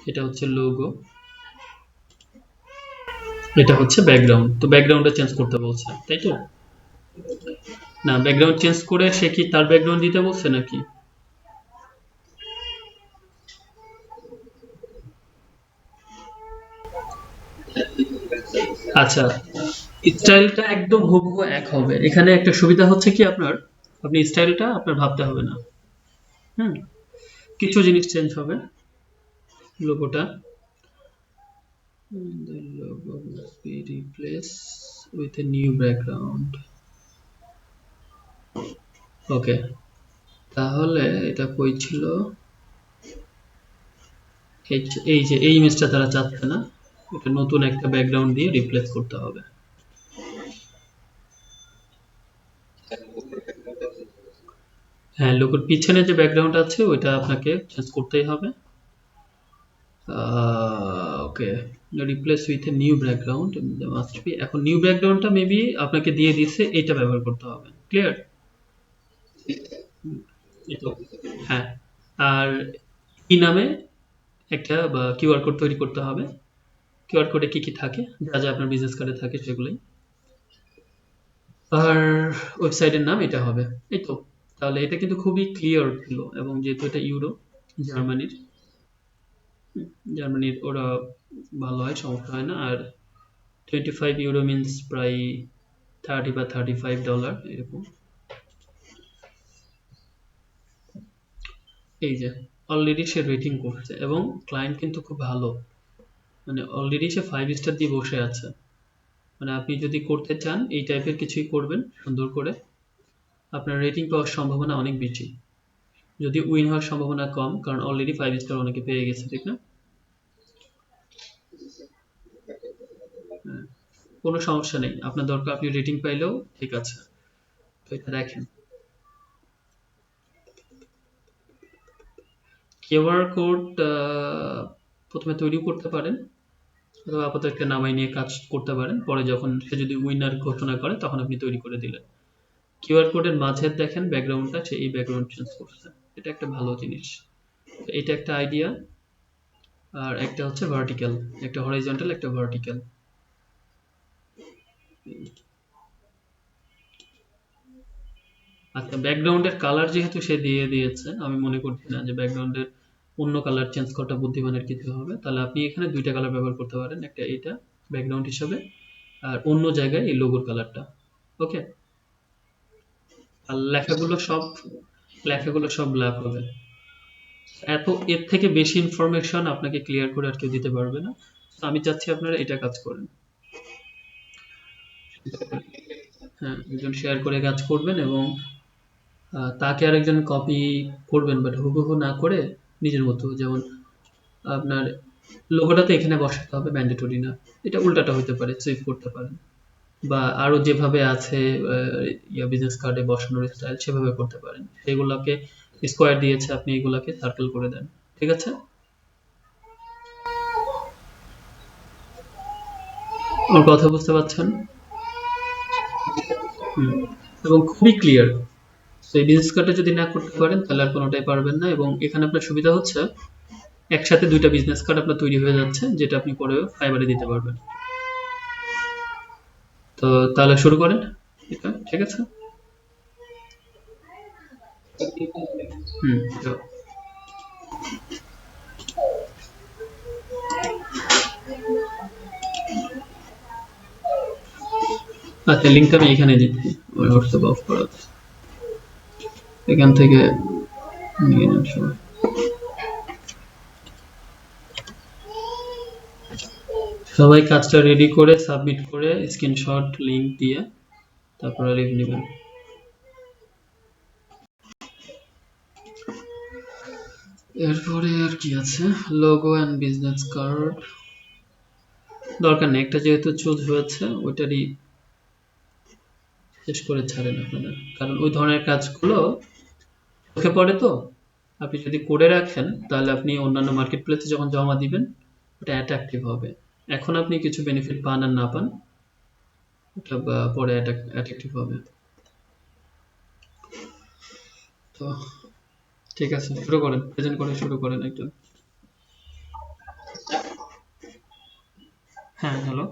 এটা হচ্ছে লোগো, এটা হচ্ছে ব্যাকগ্রাউন্ড। তো ব্যাকগ্রাউন্ডটা চেঞ্জ করতে বলছে, তাই তো? না, ব্যাকগ্রাউন্ড চেঞ্জ করে সে কি তার ব্যাকগ্রাউন্ড দিতে বলছে নাকি? আচ্ছা, স্টাইলটা একদম হুবহু এক হবে। এখানে একটা সুবিধা হচ্ছে কি আপনার, আপনি স্টাইলটা আপনার ভাবতে হবে না। হুম, কিছু জিনিস চেঞ্জ হবে। লোগোটা, the logo must be replaced with a new background. ওকে, তাহলে এটা কই ছিল? এই যে এই ইমেজটা তারা চাচ্ছে না, এটা নতুন একটা ব্যাকগ্রাউন্ড দিয়ে রিপ্লেস করতে হবে। হ্যাঁ, লোগোর পিছনে যে ব্যাকগ্রাউন্ড আছে ওইটা আপনাকে চেঞ্জ করতেই হবে। Okay, replace with a new background must be. এখন নিউ ব্যাকগ্রাউন্ডটা মেবি আপনাকে দিয়ে দিচ্ছে, এটা ব্যবহার করতে হবে। ক্লিয়ার? এই তো, হ্যাঁ। আর কি নামে একটা কিউআর কোড তৈরি করতে হবে। কিউআর কোডে কি কি থাকে, যা যা আপনার বিজনেস কার্ডে থাকে সেগুলোই। আর ওয়েবসাইটের নাম এটা হবে। এই তো। তাহলে এটা কিন্তু খুবই ক্লিয়ার ছিল, এবং যেহেতু এটা ইউরো, জার্মানির, জার্মানির ওরা ভালো হয়, সমস্যা হয় না। আর 25 ইউরো মিনস প্রায় 30 বা $35 এরকম। এই যে অলরেডি সে রেটিং করছে, এবং ক্লায়েন্ট কিন্তু খুব ভালো, মানে অলরেডি সে 5 স্টার দিয়ে বসে আছে। মানে আপনি যদি করতে চান এই টাইপের কিছুই করবেন সুন্দর করে, আপনার রেটিং পাওয়ার সম্ভাবনা অনেক বেশি। যদি উইন হওয়ার সম্ভাবনা কম, কারণ অলরেডি 5 স্টার অনেকে পেয়ে গেছে, ঠিক না? হ্যাঁ, কোনো সমস্যা নেই, আপনার দরকার আপনি রেটিং পাইলেও ঠিক আছে। তো এটা দেখেন, কিউআর কোড প্রথমে তৈরি করতে পারেন, অথবা আপাতত একটা নামাই নিয়ে কাজ করতে পারেন। পরে যখন সে যদি উইনার ঘোষণা করে তখন আপনি তৈরি করে দিলেন। কিউআর কোডের মাঝের দেখেন ব্যাকগ্রাউন্ডটা, সে এই ব্যাকগ্রাউন্ড চেঞ্জ করছে। এটা একটা ভালো জিনিস। এটা একটা আইডিয়া। আর একটা হচ্ছে ভার্টিক্যাল, একটা হরাইজন্টাল, একটা ভার্টিক্যাল। আচ্ছা, ব্যাকগ্রাউন্ডের কালার যেহেতু সে দিয়ে দিয়েছে, আমি মনে করছি না যে ব্যাকগ্রাউন্ডের অন্য কালার চেঞ্জ করাটা বুদ্ধিমানের কিছু হবে। তাহলে আপনি এখানে দুইটা কালার ব্যবহার করতে পারেন, একটা এইটা ব্যাকগ্রাউন্ড হিসাবে, আর অন্য জায়গায় এই লোগোর কালারটা। ওকে। আর লেখাগুলো সব ব্ল্যাক হবে। এত এর থেকে বেশি ইনফরমেশন আপনাকে ক্লিয়ার করে আর কেউ দিতে পারবে না। তো আমি চাচ্ছি আপনারা এটা কাজ করেন। হ্যাঁ, একজন শেয়ার করে কাজ করবেন, এবং তাকে আরেকজন কপি করবেন, বাট হুবহু না করে নিজের মতো। যেমন আপনার লোগোটা তো এখানে বসাতে হবে, ম্যান্ডেটরি না। এটা উল্টাটা হতে পারে, সুইপ করতে পারেন, বা আরো যেভাবে আছে বিজনেস কার্ডে বসানোর স্টাইল সেভাবে করতে পারেন। সেগুলোকে স্কোয়ার দিয়েছে, আপনি এগুলাকে সার্কেল করে দেন। ঠিক আছে? ওর কথা বুঝতে পারছেন? হুম। এবং খুবই ক্লিয়ার। তো এই বিজনেস কার্ডটা যদি না করতে পারেন তাহলে আর কোনোটাই পারবেন না, এবং এখানে আপনার সুবিধা হচ্ছে একসাথে দুইটা বিজনেস কার্ড আপনার তৈরি হয়ে যাচ্ছে, যেটা আপনি পরে ফাইবারে দিতে পারবেন। তো তাহলে শুরু করেন এটা, ঠিক আছে? হুম। তো আচ্ছা, লিঙ্কটা আমি এখানে দিচ্ছি, ওই হোয়াটসঅ্যাপ অফ করা আছে। এখান থেকে নিয়ে নেন সবাই। সবাই কাজটা রেডি করে সাবমিট করে স্ক্রিনশট লিংক দিয়ে তারপরে লিভ নেবেন। এরপরে আর কি আছে, লোগো অ্যান্ড বিজনেস কার্ড দরকার নেই, একটা যেহেতু চুজ হয়েছে ওইটারই শেষ করে ছাড়েন আপনারা, কারণ ওই ধরনের কাজগুলো চোখে পড়ে তো। আপনি যদি করে রাখেন তাহলে আপনি অন্যান্য মার্কেট প্লেসে যখন জমা দিবেন ওটা অ্যাট্রাকটিভ হবে। এখন আপনি কিছু বেনিফিট পান আর না পান, ওটা পরে অ্যাট্রাকটিভ হবে। তো ঠিক আছে, শুরু করেন, প্রেজেন্ট করে শুরু করেন একজন। হ্যাঁ, হ্যালো।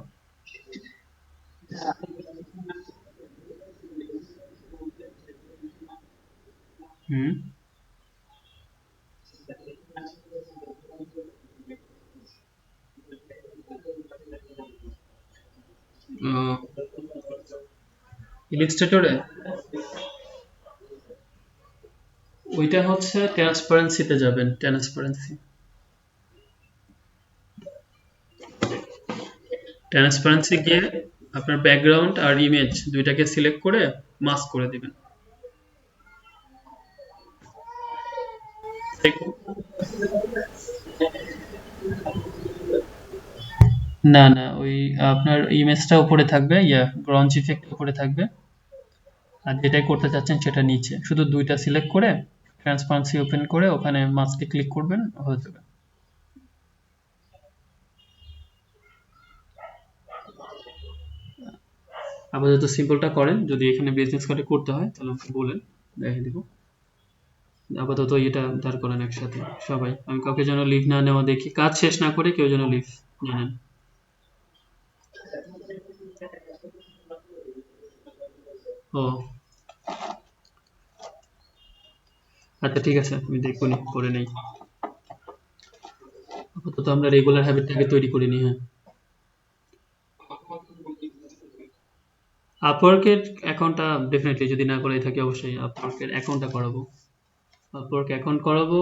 হুম। ইলিস্ট্রেটরে ওইটা হচ্ছে ট্রান্সপারেন্সিতে যাবেন, ট্রান্সপারেন্সি। ট্রান্সপারেন্সি গিয়ে আপনার ব্যাকগ্রাউন্ড আর ইমেজ দুইটাকে সিলেক্ট করে মাস্ক করে দিবেন। না না, ওই আপনার ইমেজটা উপরে থাকবে, গ্রাউন্ড ইফেক্ট উপরে থাকবে, আর যেটাই করতে চাচ্ছেন সেটা নিচে, শুধু দুইটা সিলেক্ট করে ট্রান্সপারেন্সি ওপেন করে ওখানে মাস্কে ক্লিক করবেন, হয়ে যাবে। আপাতত সিম্পলটা করেন, যদি এখানে বিজনেস কার্ডে করতে হয় তাহলে আমাকে বলেন, দেখে দিব। আপাতত এটা দাঁড় করেন একসাথে সবাই, আমি কাউকে যেন লিভ না নেওয়া দেখি, কাজ শেষ না করে কেউ যেন লিভ না নেন। ও আচ্ছা, ঠিক আছে, আমি দেখবো নি, করে নেই। আপাতত আমরা রেগুলার হ্যাবিটটাকে তৈরি করিনি, হ্যাঁ। আপওয়ার্কের অ্যাকাউন্টটা ডেফিনেটলি যদি না করাই থাকি অবশ্যই আপওয়ার্কের অ্যাকাউন্টটা করাবো। আপওয়ার্ক অ্যাকাউন্ট করাবো,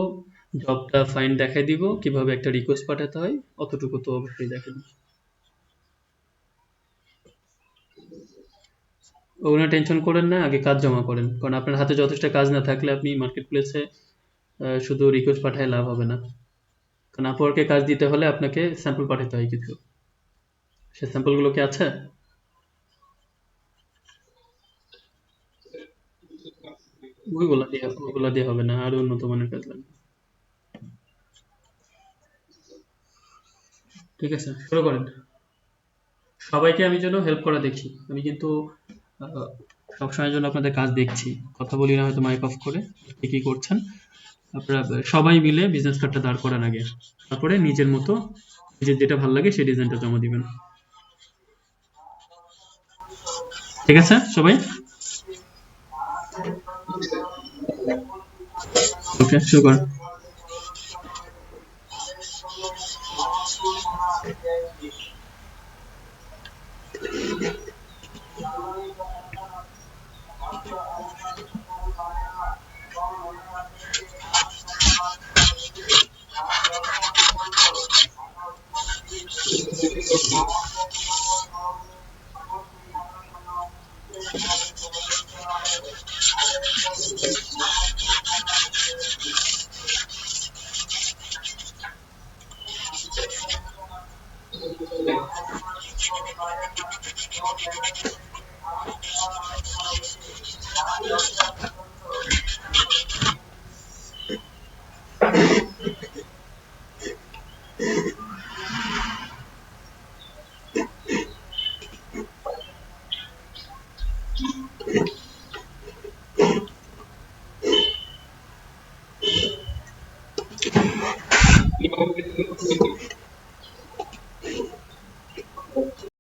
জবটা ফাইন দেখাই দিব, কিভাবে একটা রিকোয়েস্ট পাঠাতে হয় অতটুকু তো অবশ্যই দেখাই দিব। ওগুলো টেনশন করেন না, আগে কাজ জমা করেন, কারণ আপনার হাতে যথেষ্ট কাজ না থাকলে আপনি মার্কেট প্লেসে শুধু রিকোয়েস্ট পাঠায় লাভ হবে না। কারণ আপওয়ার্কে কাজ দিতে হলে আপনাকে স্যাম্পল পাঠাতে হয় কিছু, সে স্যাম্পলগুলো কি আছে? ওইগুলা দিয়ে হবে না, আরো উন্নত মানের কাজ লাগবে। ঠিক আছে, শুরু করেন। সবাইকে আমি যেন হেল্প করা দেখি, আমি কিন্তু আহ, সবসময়ের জন্য আপনাদের কাজ দেখছি, কথা বলি না হয়তো মাইক অফ করে, কি কি করছেন আপনারা। সবাই মিলে বিজনেস কার্ডটা দাঁড় করান আগে, তারপরে নিজের মতো নিজের যেটা ভালো লাগে সেই ডিজাইনটা জমা দিবেন। ঠিক আছে সবাই? ওকে, শুরু করেন।